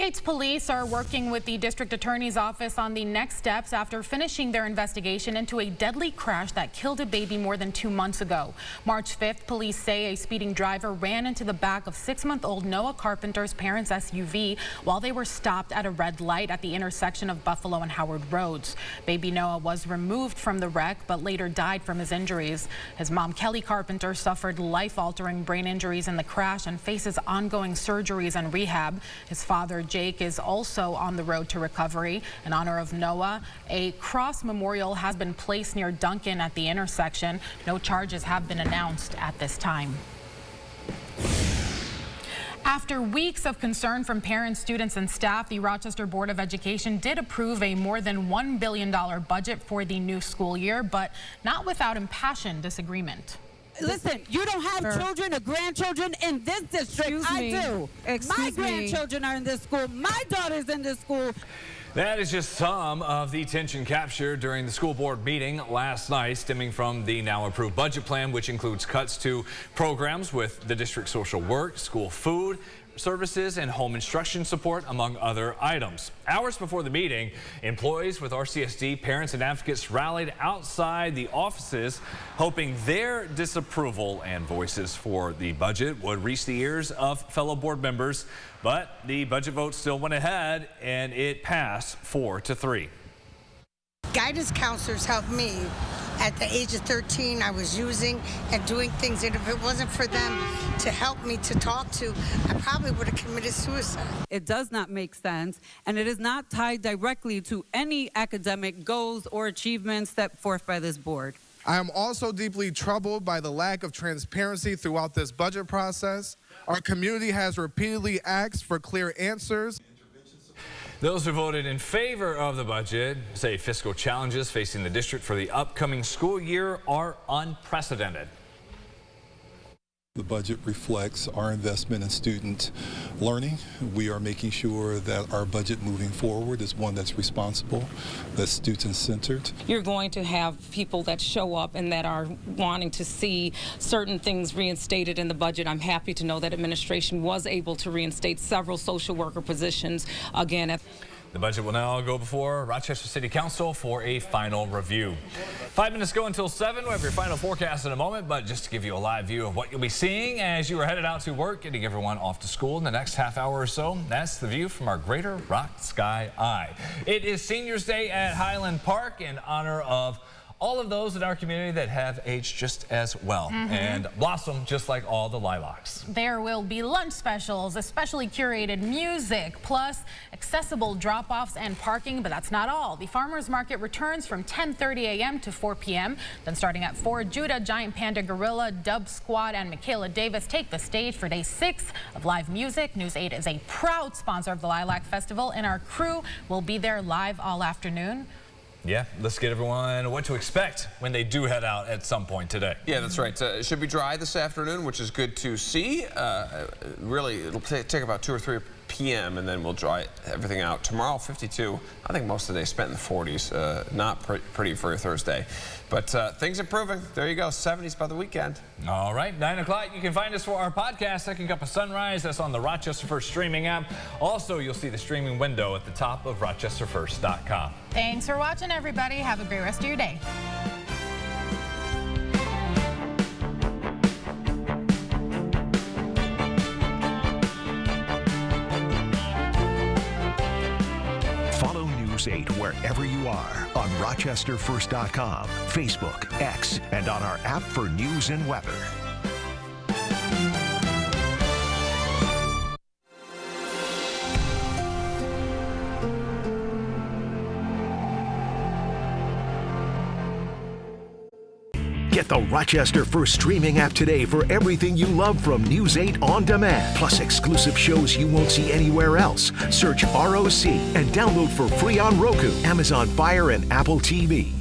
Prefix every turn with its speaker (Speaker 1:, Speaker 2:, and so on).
Speaker 1: Gates police are working with the district attorney's office on the next steps after finishing their investigation into a deadly crash that killed a baby more than 2 months ago. March 5th, police say a speeding driver ran into the back of 6-month-old Noah Carpenter's parents' SUV while they were stopped at a red light at the intersection of Buffalo and Howard Roads. Baby Noah was removed from the wreck but later died from his injuries. His mom, Kelly Carpenter, suffered life-altering brain injuries in the crash and faces ongoing surgeries and rehab. His father, Jake, is also on the road to recovery. In honor of Noah, a cross memorial has been placed near Duncan at the intersection. No charges have been announced at this time. After weeks of concern from parents, students, and staff, the Rochester Board of Education did approve a more than $1 billion budget for the new school year, but not without impassioned disagreement.
Speaker 2: Listen, you don't have children or grandchildren in this district. I do. My grandchildren are in this school. My daughter's in this school.
Speaker 3: That is just some of the tension captured during the school board meeting last night, stemming from the now approved budget plan, which includes cuts to programs with the district social work, school food services, and home instruction support, among other items. Hours before the meeting, employees with RCSD, parents, and advocates rallied outside the offices, hoping their disapproval and voices for the budget would reach the ears of fellow board members. But the budget vote still went ahead, and it passed 4-3.
Speaker 4: Guidance counselors helped me. At the age of 13, I was using and doing things, and if it wasn't for them to help me to talk to, I probably would have committed suicide.
Speaker 2: It does not make sense, and it is not tied directly to any academic goals or achievements set forth by this board.
Speaker 5: I am also deeply troubled by the lack of transparency throughout this budget process. Our community has repeatedly asked for clear answers.
Speaker 3: Those who voted in favor of the budget say fiscal challenges facing the district for the upcoming school year are unprecedented.
Speaker 6: The budget reflects our investment in student learning. We are making sure that our budget moving forward is one that's responsible, that's student-centered.
Speaker 7: You're going to have people that show up and that are wanting to see certain things reinstated in the budget. I'm happy to know that administration was able to reinstate several social worker positions again.
Speaker 3: The budget will now go before Rochester City Council for a final review. 5 minutes go until 7. We'll have your final forecast in a moment, but just to give you a live view of what you'll be seeing as you are headed out to work, getting everyone off to school in the next half hour or so. That's the view from our Greater Rock Sky Eye. It is Seniors Day at Highland Park in honor of all of those in our community that have aged just as well and blossom just like all the lilacs.
Speaker 1: There will be lunch specials, especially curated music, plus accessible drop-offs and parking, but that's not all. The farmers market returns from 10:30 a.m. to 4 p.m. Then starting at 4, Judah, Giant Panda Gorilla, Dub Squad, and Michaela Davis take the stage for day 6 of live music. News 8 is a proud sponsor of the Lilac Festival, and our crew will be there live all afternoon.
Speaker 3: Yeah, let's get everyone what to expect when they do head out at some point today.
Speaker 8: Yeah, that's right. It should be dry this afternoon, which is good to see. Really, it'll take about 2 or 3 p.m. and then we'll dry everything out. Tomorrow, 52. I think most of the day spent in the 40s. Not pretty for a Thursday. But things improving. There you go. 70s by the weekend.
Speaker 3: All right, 9 o'clock. You can find us for our podcast, Second Cup of Sunrise. That's on the Rochester First streaming app. Also, you'll see the streaming window at the top of rochesterfirst.com.
Speaker 1: Thanks for watching, everybody. Have a great rest of your day.
Speaker 9: Follow News 8 wherever you are on rochesterfirst.com, Facebook, X, and on our app for news and weather. Get the Rochester First streaming app today for everything you love from News 8 On Demand, plus exclusive shows you won't see anywhere else. Search ROC and download for free on Roku, Amazon Fire, and Apple TV.